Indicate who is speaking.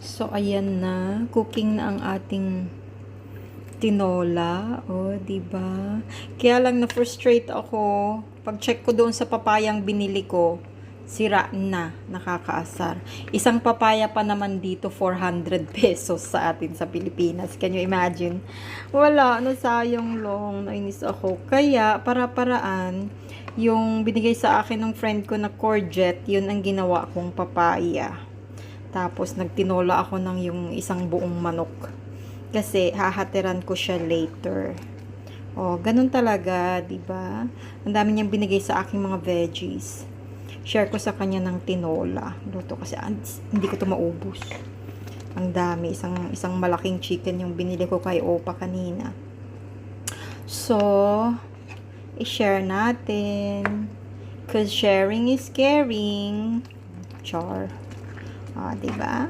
Speaker 1: So, ayan na. Cooking na ang ating tinola. O, diba? Kaya lang na-frustrate ako. Pag-check ko doon sa papayang binili ko, sira na. Nakakaasar. Isang papaya pa naman dito, 400 pesos sa atin sa Pilipinas. Can you imagine? Wala. Nasayang long. Nainis ako. Kaya, para-paraan, yung binigay sa akin ng friend ko na courgette, yun ang ginawa kong papaya. Tapos, nagtinola ako ng yung isang buong manok. Kasi, hahatiran ko siya later. O, ganun talaga, diba? Ang dami niyang binigay sa aking mga veggies. Share ko sa kanya ng tinola. Luto kasi, hindi ko to maubos. Ang dami. Isang malaking chicken yung binili ko kay Opa kanina. So, i-share natin. Cause sharing is caring. Char. Diba?